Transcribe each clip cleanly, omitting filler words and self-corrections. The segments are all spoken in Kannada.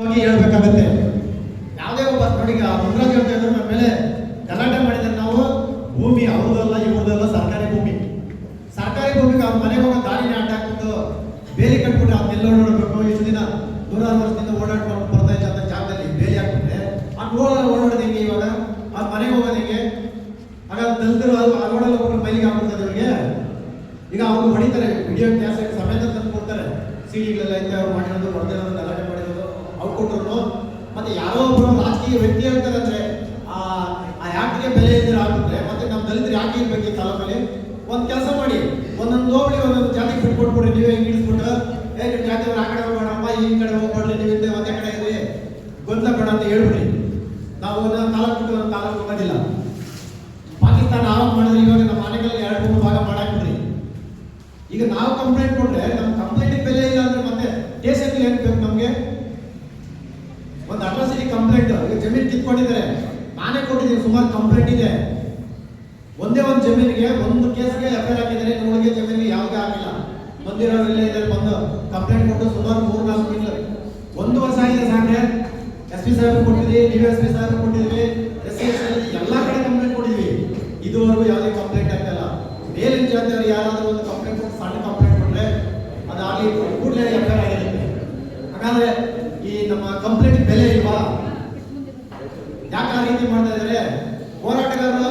ಹೋಗಿ ಹೇಳ್ಬೇಕಾಗತ್ತೆ. ಯಾವುದೇ ಒಬ್ಬ ನೋಡಿ ಮುನ್ರಾಜ್ ಹೇಳ್ತಾ ಇದ್ರು ನಮ್ಮ ಮೇಲೆ ಗಲಾಟೆ ಮಾಡಿದ್ರೆ ನಾವು ಭೂಮಿ ಅವ್ರದಲ್ಲ ಇವ್ರದಲ್ಲ ಸರ್ಕಾರಿ ಭೂಮಿಗೆ ಅವ್ರ ಮನೆಗೆ ಹೋಗೋ ದಾರಿನೇ ಅಡ್ಡ ಹಾಕ್ಬಿಟ್ಟು ಬೇಲಿ ಕಟ್ಬಿಟ್ಟು ಅದನ್ನೆಲ್ಲ ಓಡಾಡಬೇಕು. ಇಷ್ಟು ದಿನ ನೂರಾರು ವರ್ಷದಿಂದ ಓಡಾಡ್ಕೊಂಡು ಬರ್ತಾ ಇದ್ದ ಜಾಗದಲ್ಲಿ ಬೇಲಿ ಹಾಕ್ಬಿಟ್ರೆ ಓಡಾಡೋದು ಹೆಂಗೆ? ಇವಾಗ ಅವ್ರ ಮನೆಗೆ ಹೋಗೋದು ಹೆಂಗೆ? ಹಾಗಾದ್ರೆ ದಲಿತರು ಆ ರೋಡಲ್ಲಿ ಹೋಗ್ಬಿಟ್ಟು ಮೈಲಿಗೆ ಹಾಕ್ಬಿಡ್ತದೆ ಅವ್ರಿಗೆ. ಈಗ ಅವ್ರು ಹೊಡಿತಾರೆ, ವಿಡಿಯೋ ಕ್ಯಾಸೆಟ್ ಸಮೇತ ತಂದು ಕೊಡ್ತಾರೆ. ಸಿಡಿಗಳೆಲ್ಲ ಐತೆ ಅವ್ರು ಮಾಡಿರೋದು, ಹೊಡೆದಿರೋದು, ಗಲಾಟೆ ಮಾಡಿರೋದು ಅವ್ರು ಕೊಟ್ಟರು. ಮತ್ತೆ ಯಾರೋ ಒಬ್ಬರು ರಾಜಕೀಯ ವ್ಯಕ್ತಿ ಹೇಳ್ತಾರೆ ಅಂದ್ರೆ ಆ ಯಾಕೆ ಬೆಲೆ ಇದ್ರೆ ಆಗ್ಬಿಟ್ರೆ ಮತ್ತೆ ನಮ್ಮ ದಲಿತರು ಯಾಕೆ ಇರ್ಬೇಕು ಈ ತಾಲೂಕಲ್ಲಿ? ಒಂದು ಕೆಲಸ ಮಾಡಿ, ಒಂದೊಂದು ಹೋಗ್ಲಿ ಒಂದೊಂದು ಜಾತಿಗೆ ಬಿಟ್ಕೊಟ್ಬಿಡ್ರಿ. ನೀವೇ ಹಿಂಗೆ ಇಳಿಸ್ಬಿಟ್ಟು ನಿಮ್ಮ ಜಾತಿಯವ್ರು ಆ ಕಡೆ ಹೋಗ್ಬೇಡಮ್ಮ, ಈ ಕಡೆ ಹೋಗ್ಬೇಡ್ರಿ, ನೀವು ಒಂದೇ ಕಡೆ ಇದ್ರಿ, ಗೊಂದಲ ಬೇಡ ಅಂತ ಹೇಳ್ಬಿಡಿ. ನಾವು ತಾಲೂಕು ಬಿಟ್ಟು ಒಂದು ತಾಲೂಕು ಹೋಗೋದಿಲ್ಲ. ಪಾಕಿಸ್ತಾನ ಆವಾಗ ಮಾಡಿದ್ರೆ ಇವಾಗ ನಮ್ಮ ಮನೆಗಳಲ್ಲಿ 2-3 ಭಾಗ ಮಾಡಾಕ್ಬಿಡ್ರಿ. ಈಗ ನಾವು ಕಂಪ್ಲೇಂಟ್ ಕೊಟ್ರೆ ನಮ್ಮ ಕಂಪ್ಲೇಂಟಿಗೆ ಬೆಲೆ ಇಲ್ಲ ಅಂದ್ರೆ ಮತ್ತೆ ಸ್ಟೇಷನ್ಗೆ ಏನ್ ಬೇಕು ನಮಗೆ? ಒಂದು ಅಟ್ರಾಸಿಟಿ ಕಂಪ್ಲೇಂಟ್, ಈಗ ಜಮೀನು ಕಿತ್ಕೊಂಡಿದ್ದಾರೆ, ನಾನೇ ಕೊಟ್ಟಿದ್ದೀನಿ, ಸುಮಾರು ಕಂಪ್ಲೇಂಟ್ ಇದೆ. ಒಂದೇ ಒಂದು ಜಮೀನಿಗೆ ಒಂದು ಕೇಸ್ಗೆ ಎಫ್ಐಆರ್ ಹಾಕಿದ್ದಾರೆ, ನೋಡಿಗೆ ಜಮೀನಿಗೆ ಯಾವುದೇ ಆಗಿಲ್ಲ. ಬಂದಿರೋರೆಲ್ಲ ಇದ್ದಾರೆ, ಬಂದು ಕಂಪ್ಲೇಂಟ್ ಕೊಟ್ಟು ಸುಮಾರು 3-4 ತಿಂಗಳು 1 ವರ್ಷ ಆಗಿದೆ ಸಾಕ್ರೆ. SP ಸಾಹೇಬ್ ಕೊಟ್ಟಿದ್ವಿ, DSP ಸಾಹೇಬ್ ಕೊಟ್ಟಿದ್ವಿ, SC ಎಲ್ಲ ಕಡೆ ಕಂಪ್ಲೇಂಟ್ ಕೊಟ್ಟಿದ್ವಿ. ಇದುವರೆಗೂ ಯಾವುದೇ ಕಂಪ್ಲೇಂಟ್ ಆಗ್ತಿಲ್ಲ. ಮೇಲಿನ ಜಾತಿಯವರು ಯಾರಾದರೂ ಒಂದು ಕಂಪ್ಲೇಂಟ್ ಕೊಟ್ಟು ಸಣ್ಣ ಕಂಪ್ಲೇಂಟ್ ಕೊಟ್ಟರೆ ಅದಾಗಲಿ ಕೂಡಲೇ ಎಫ್ಐಆರ್ ಆಗಿರುತ್ತೆ. ಹಾಗಾದ್ರೆ ಈ ನಮ್ಮ ಕಂಪ್ಲೇಂಟ್ ಬೆಲೆ ಇಲ್ವಾ? ಯಾಕೆ ಆ ರೀತಿ ಮಾಡ್ತಾ ಇದ್ದಾರೆ ಹೋರಾಟಗಾರರು?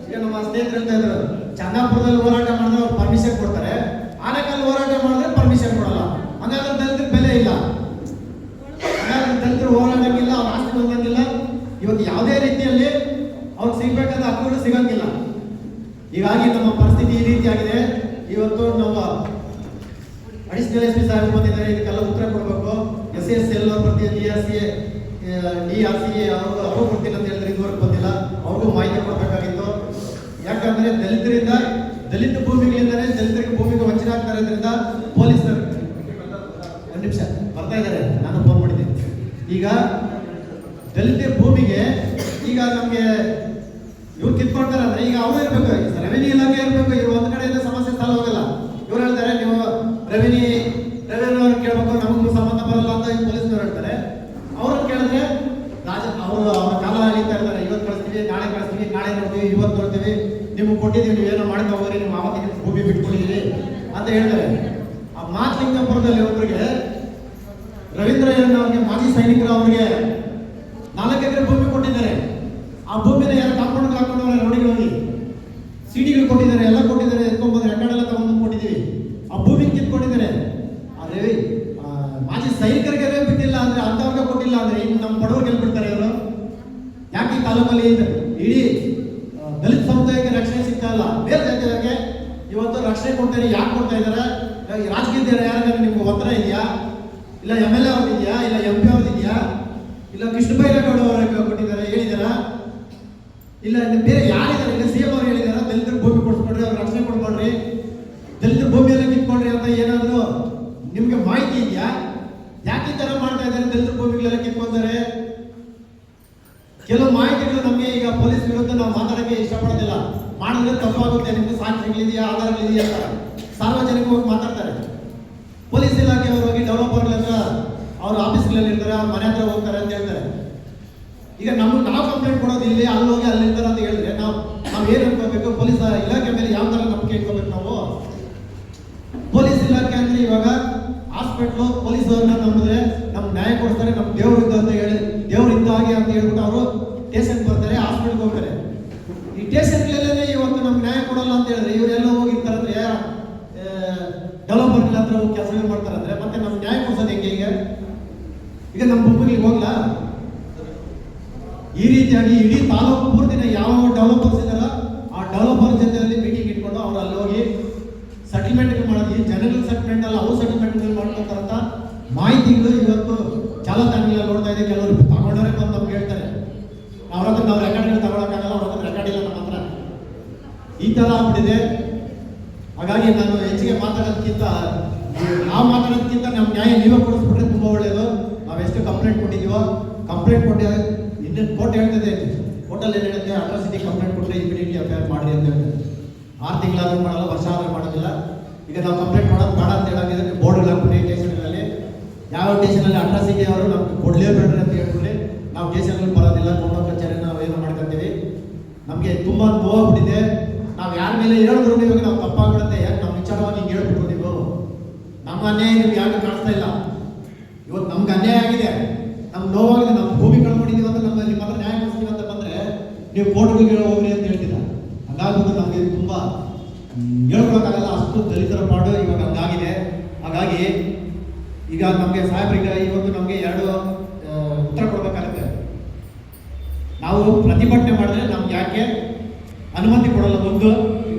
ಈಗ ನಮ್ಮ ಸ್ನೇಹಿತರು ಹೇಳ್ತಾ ಇದ್ರು, ಚಂದಾಪುರದಲ್ಲಿ ಹೋರಾಟ ಮಾಡಿದ್ರೆ ಅವ್ರು ಪರ್ಮಿಷನ್ ಕೊಡ್ತಾರೆ, ಆನೇಕಲ್ ಹೋರಾಟ ಮಾಡಿದ್ರೆ ಪರ್ಮಿಷನ್ ಕೊಡಲ್ಲ. ಹಾಗಾದ್ರೆ ದಲಿತರ ಬೆಲೆ ಇಲ್ಲ, ಹಾಗಾದ್ರೆ ದಲಿತರು ಹೋರಾಟಕ್ಕಿಲ್ಲ, ಅವ್ರ ಆಸ್ತಿ ಬಂದಂಗಿಲ್ಲ. ಇವತ್ತು ಯಾವುದೇ ರೀತಿಯಲ್ಲಿ ಅವ್ರಿಗೆ ಸಿಗ್ಬೇಕಾದ ಹಕ್ಕುಗಳು ಸಿಗಂಗಿಲ್ಲ. ಹೀಗಾಗಿ ನಮ್ಮ ಪರಿಸ್ಥಿತಿ ಈ ರೀತಿಯಾಗಿದೆ. ಇವತ್ತು ನಮ್ಮ ಅಡಿಷನಲ್ SP ಸಾಹೇಬ್ ಬಂದಿದ್ದಾರೆ, ಇದಕ್ಕೆಲ್ಲ ಉತ್ತರ ಕೊಡಬೇಕು. SSL ಬರ್ತೀವಿ, DRCA ಅವರು ಬರ್ತೀನಿ ಅಂತ ಹೇಳಿದ್ರೆ ಇದುವರೆಗೂ ಬಂದಿಲ್ಲ. ಅವ್ರಿಗೂ ಮಾಹಿತಿ ಕೊಡಬೇಕಾಗಿತ್ತು. ಯಾಕಂದ್ರೆ ದಲಿತರಿಂದ, ದಲಿತ ಭೂಮಿಗಳಿಂದಲೇ ದಲಿತರಿಗೆ ಭೂಮಿಗೆ ವಂಚನೆ ಆಗ್ತಾ ಇರೋದ್ರಿಂದ ಪೊಲೀಸರು ಒಂದು ನಿಮಿಷ ಬರ್ತಾ ಇದ್ದಾರೆ, ನಾನು ಫೋನ್ ಮಾಡಿದ್ದೀನಿ. ಈಗ ದಲಿತ ಭೂಮಿಗೆ ಈಗ ನಮಗೆ ಇವ್ರು ಕಿತ್ಕೊಳ್ತಾರೆ ಅಂದ್ರೆ ಈಗ ಅವ್ರು ಇರ್ಬೇಕು, ರೆವೆನ್ಯೂ ಇಲಾಖೆ ಇರ್ಬೇಕು. ಇವ್ರು ಒಂದ್ ಕಡೆಯಿಂದ ಸಮಸ್ಯೆ ಸಾಲ್ವ್ ಹೋಗಲ್ಲ. ಇವ್ರು ಹೇಳ್ತಾರೆ ನೀವು ರೆವೆನ್ಯೂ ಅವ್ರು ಕೇಳ್ಬೇಕು, ನಮಗೂ ಸಂಬಂಧ ಬರಲ್ಲ ಅಂತ ಪೊಲೀಸ್ನವ್ರು ಹೇಳ್ತಾರೆ. ಅವ್ರನ್ನ ಕೇಳಿದ್ರೆ ಅವ್ರ ಕಾಲ ಅಳಿತಾ ಇರ್ತಾರೆ. ಇವತ್ತು ಕಳಿಸ್ತೀವಿ, ನಾಳೆ ಕಳಿಸ್ತೀವಿ, ನಾಳೆ ನೋಡ್ತೀವಿ, ಇವತ್ತು ನೋಡ್ತೀವಿ, ನಿಮ್ಗೆ ಕೊಟ್ಟಿದ್ದೀವಿ, ನೀವೇನೋ ಮಾಡ್ತಾ ಹೋಗ್ರಿ, ನಿಮ್ಮ ಮಾವತ್ತಿಗೆ ಭೂಮಿ ಬಿಟ್ಕೊಂಡಿದ್ದೀವಿ ಅಂತ ಹೇಳ್ತಾರೆ. ಆ ಮಾತಲಿಂಗಪುರದಲ್ಲಿ ಒಬ್ಬರಿಗೆ ರವೀಂದ್ರ ಅವ್ರಿಗೆ ಮಾಜಿ ಸೈನಿಕರು ಅವ್ರಿಗೆ 4 ಎಕರೆ ಭೂಮಿ ಕೊಟ್ಟಿದ್ದಾರೆ. ಆ ಭೂಮಿನ ಯಾರು ಕಾಂಪೌಂಡ್ ಹಾಕೊಂಡವ್ರೆ ರೋಡಿಗಳಲ್ಲಿ ಸಿಡಿಗಳು ಕೊಟ್ಟಿದ್ದಾರೆ, ಎಲ್ಲ ಕೊಟ್ಟಿದ್ದಾರೆ, ಎತ್ಕೊಂಡ್ಬಂದ್ರೆ ರೆಕಾರ್ಡೆಲ್ಲ ತಗೊಂಡು ಕೊಟ್ಟಿದ್ದೀವಿ. ಆ ಭೂಮಿ ಕಿತ್ಕೊಂಡಿದ್ದಾರೆ. ಅದೇ ಮಾಜಿ ಸೈನಿಕರಿಗೆ ಬಿಟ್ಟಿಲ್ಲ ಅಂದ್ರೆ, ಅಂತವ್ರಿಗೆ ಕೊಟ್ಟಿಲ್ಲ ಅಂದ್ರೆ ಇನ್ನು ನಮ್ಮ ಬಡವರಿಗೆ ಬಿಡ್ತಾರೆ ಇವರು? ಯಾಕೆ ಈ ತಾಲೂಕಲ್ಲಿ ಇಡೀ ದಲಿತ ಸಮುದಾಯಕ್ಕೆ ರಕ್ಷಣೆ ಸಿಗ್ತಾ ಇಲ್ಲ, ಬೇರೆ ಜಾತಿಯವರಿಗೆ ಇವತ್ತು ರಕ್ಷಣೆ ಕೊಡ್ತಾರೆ. ಯಾಕೆ ಕೊಡ್ತಾ ಇದ್ದಾರೆ? ರಾಜಕೀಯ ಯಾರಿಗಾದ್ರೆ ನಿಮ್ಗೆ ಒತ್ತಡ ಇದೆಯಾ? ಇಲ್ಲ MLA ಅವ್ರದ್ದಿದೆಯಾ? ಇಲ್ಲ MP ಅವ್ರದ್ದಿದೆಯಾ? ಇಲ್ಲ ಕೃಷ್ಣ ಬೈರೇಗೌಡ ಅವರಿಗೆ ಕೊಟ್ಟಿದ್ದಾರೆ ಹೇಳಿದಾರ? ಇಲ್ಲ ಬೇರೆ ಯಾರಿದ್ದಾರೆ? ಇಲ್ಲ CM ಅವ್ರು ಹೇಳಿದಾರ ದಲಿತರಿಗೆ ಭೂಮಿ ಕೊಡಿಸ್ಕೊಡ್ರಿ, ಅವ್ರಿಗೆ ರಕ್ಷಣೆ ಕೊಡ್ಕೊಡ್ರಿ, ದಲಿತರ ಭೂಮಿಯೆಲ್ಲ ಕಿತ್ಕೊಡ್ರಿ ಅಂತ ಏನಾದ್ರು ನಿಮ್ಗೆ ಮಾಹಿತಿ ಇದೆಯಾ? ಯಾಕೆ ಈ ತರ ಮಾಡ್ತಾ ಇದ್ದಾರೆ? ದಲಿತರ ಭೂಮಿಗಳೆಲ್ಲ ಕಿತ್ಕೊಂತಾರೆ. ಕೆಲವು ಮಾಹಿತಿಗಳು ನಮಗೆ ಈಗ ಪೊಲೀಸ್ ವಿರುದ್ಧ ನಾವು ಮಾತಾಡಕ್ಕೆ ಇಷ್ಟಪಡೋದಿಲ್ಲ. ಮಾಡಿದ್ರೆ ತಪ್ಪಾಗುತ್ತೆ, ನಿಮ್ಗೆ ಸಾಕ್ಷಿಗಳಿದೆಯಾ, ಆಧಾರಗಳಿದೆಯಾ ಅಂತ ಸಾರ್ವಜನಿಕವಾಗಿ ಮಾತಾಡ್ತಾರೆ. ಪೊಲೀಸ್ ಇಲಾಖೆಯವರು ಹೋಗಿ ಡೆವಲಪರ್ ಹತ್ರ ಅವ್ರ ಆಫೀಸ್ಗಳಲ್ಲಿ ಇರ್ತಾರೆ, ಅವ್ರ ಮನೆ ಹತ್ರ ಹೋಗ್ತಾರೆ ಅಂತ ಹೇಳ್ತಾರೆ. ಈಗ ನಾವು ಕಂಪ್ಲೇಂಟ್ ಕೊಡೋದು ಇಲ್ಲಿ, ಅಲ್ಲಿ ಹೋಗಿ ಅಲ್ಲಿ ಇರ್ತಾರೆ ಅಂತ ಹೇಳಿದ್ರೆ ನಾವು ಏನು ಅನ್ಕೋಬೇಕು? ಪೊಲೀಸ್ ಇಲಾಖೆ ಮೇಲೆ ಯಾವ ತರ ನಂಬಿಕೆ ಇಟ್ಕೋಬೇಕು ನಾವು? ಪೊಲೀಸ್ ಇಲಾಖೆ ಅಂದ್ರೆ ಇವಾಗ ಹಾಸ್ಪಿಟ್ಲು ಪೊಲೀಸ್ ಅವ್ರನ್ನ ನಂಬಿದ್ರೆ ನಮ್ಗೆ ನ್ಯಾಯ ಕೊಡ್ತಾರೆ, ನಮ್ ದೇವ್ರಿದ್ದ ಅಂತ ಹೇಳಿ ದೇವ್ರಿದ್ದ ಹಾಗೆ ಅಂತ ಹೇಳ್ಬಿಟ್ಟು ಅವರು ಸ್ಟೇಷನ್ ಬರ್ತಾರೆ, ಹಾಸ್ಪಿಟ್ಲ್ಗೆ ಹೋಗ್ತಾರೆ. ಈ ಸ್ಟೇಷನ್ಗಳಲ್ಲೇ ಇವತ್ತು ನಮ್ಗೆ ನ್ಯಾಯ ಕೊಡಲ್ಲ ಅಂತ ಹೇಳಿದ್ರೆ ಇವರೆಲ್ಲ ಹೋಗಿರ್ತಾರೆ ಅಂದ್ರೆ ಡೆವಲಪರ್ ಹತ್ರ ಹೋಗಿ ಕೆಲಸಗಳು ಮಾಡ್ತಾರೆ ಅಂದ್ರೆ ಮತ್ತೆ ನಮ್ಗೆ ನ್ಯಾಯ ಕೊಡ್ಸೋದು ಹೆಂಗೆ? ಈಗ ನಮ್ಮ ಭೂಮಿಗೆ ಹೋಗ್ಲಾ? ಈ ರೀತಿಯಾಗಿ ಇಡೀ ತಾಲೂಕು ಪೂರ್ತಿನ ಯಾವ ಡೆವಲಪರ್ಸ್ ಇದಾರ ಆ ಡೆವಲಪರ್ ಜೊತೆಯಲ್ಲಿ ಮೀಟಿಂಗ್ ಇಟ್ಕೊಂಡು ಅವ್ರು ಅಲ್ಲಿ ಹೋಗಿ ಸೆಟಲ್ಮೆಂಟ್ ಮಾಡೋದು, ಜನರಲ್ ಸೆಟಲ್ಮೆಂಟ್ ಅಲ್ಲ, ಅವ್ರು ಸೆಟಲ್ಮೆಂಟ್ ಮಾಡ್ಕೊಂತಾರಂತ ಮಾಹಿತಿಗಳು ಇವತ್ತು ಜಾಲತಾಣಗಳಲ್ಲಿ ನೋಡ್ತಾ ಇದೆ. ಕೆಲವರು ತಗೊಂಡವರೇ ಬಂದು ನಮ್ಗೆ ಹೇಳ್ತಾರೆ, ಅವ್ರ ಹತ್ರ ನಾವು ರೆಕಾರ್ಡ್ಗಳು ತಗೊಳಕ್ಕಾಗಲ್ಲ, ಅವ್ರ ಹತ್ರ ರೆಕಾರ್ಡ್ ಇಲ್ಲ ನಮ್ಮ ಹತ್ರ. ಈ ತರ ಆಗ್ಬಿಟ್ಟಿದೆ. ಹಾಗಾಗಿ ನಾನು ಹೆಚ್ಚಿಗೆ ಮಾತಾಡೋದಕ್ಕಿಂತ ನಮ್ಮ ನ್ಯಾಯ ನೀವೇ ಕೊಡಿಸ್ಬಿಟ್ರೆ ತುಂಬಾ ಒಳ್ಳೆಯದು. ನಾವೆಷ್ಟು ಕಂಪ್ಲೇಂಟ್ ಕೊಟ್ಟಿದ್ದೀವೋ ಕಂಪ್ಲೇಂಟ್ ಕೊಟ್ಟು ಇನ್ನೂ ಕೋರ್ಟ್ ಹೇಳ್ತದೆ, ಕೋರ್ಟಲ್ಲಿ ಏನು ಹೇಳುತ್ತೆ, ಅಟ್ರಾಸಿಟಿ ಕಂಪ್ಲೇಂಟ್ ಕೊಟ್ಟರೆ ಇಮಿಡಿಯೇಟ್ಲಿ ಅಫೇರ್ ಮಾಡಿ ಅಂತ ಹೇಳ್ತಾರೆ. 6 ತಿಂಗಳಾದ್ರೂ ಮಾಡಲ್ಲ, ವರ್ಷ ಆದ್ರೂ ಮಾಡೋದಿಲ್ಲ. ಈಗ ನಾವು ಕಂಪ್ಲೇಂಟ್ ಮಾಡೋದು ಬೇಡ ಅಂತ ಹೇಳಾಗಿದೆ, ಬೋರ್ಡ್ ಹಾಕ್ಬಿಟ್ಟು ಸ್ಟೇಷನ್ಗಳಲ್ಲಿ ಯಾವ ಸ್ಟೇಷನಲ್ಲಿ ಅಟ್ರಾಸಿಟಿ ಅವರು ನಮ್ಗೆ ಕೊಡಲೇಬೇಡ್ರಿ ಅಂತ ಹೇಳ್ಬಿಟ್ಟು ನಾವು ಸ್ಟೇಷನ್ಗೆ ಬರೋದಿಲ್ಲ, ಕೊಂಡೋ ಕಚೇರಿ ನಾವು ಏನು ಮಾಡ್ಕೊತೀವಿ. ನಮಗೆ ತುಂಬ ನೋವಾಗ್ಬಿಟ್ಟಿದೆ. ನಾವು ಯಾರ ಮೇಲೆ ಹೇಳಿದ್ರು ಇವಾಗ ನಾವು ತಪ್ಪಾಗ್ಬಿಡುತ್ತೆ. ಯಾಕೆ ನಮ್ಮ ವಿಚಾರವಾಗಿ ಹಿಂಗೆ ಹೇಳ್ಬಿಟ್ರು ನೀವು? ನಮ್ಮ ಅನ್ಯಾಯ ನಿಮ್ಗೆ ಯಾಕೆ ಕಾಣಿಸ್ತಾ ಇಲ್ಲ? ಇವತ್ತು ನಮ್ಗೆ ಅನ್ಯಾಯ ಆಗಿದೆ, ನಮ್ಗೆ ನೋವಾಗಿದೆ, ನಮ್ಮ ಭೂಮಿ ಕಳ್ಕೊಂಡಿದ್ದೀವಿ ಅಂತ ನಮ್ಮ ನಿಮ್ಮ ಹತ್ರ ನ್ಯಾಯ ಕೊಡಿಸ್ತೀವಿ ಅಂತ ಬಂದರೆ ನೀವು ಕೋರ್ಟ್ಗಳಿಗೆ ಹೋಗ್ರಿ ಅಂತ ಹೇಳ್ತೀರಾ. ಹಾಗಾಗ್ಬಿಟ್ಟು ನಮಗೆ ತುಂಬ ಹೇಳ್ಕೊಳಕ್ಕಾಗಲ್ಲ, ಅಷ್ಟು ದಲಿತರ ಪಾಡು ಇವಾಗ ಹಂಗಾಗಿದೆ. ಹಾಗಾಗಿ ಈಗ ನಮಗೆ ಸಾಹೇಬ್ರಿಗೆ ಇವತ್ತು ನಮಗೆ ಎರಡು ಉತ್ತರ ಕೊಡಬೇಕಾಗುತ್ತೆ. ನಾವು ಪ್ರತಿಭಟನೆ ಮಾಡಿದ್ರೆ ನಮ್ಗೆ ಯಾಕೆ ಅನುಮತಿ ಕೊಡಲ್ಲ? ಒಂದು, ಈಗ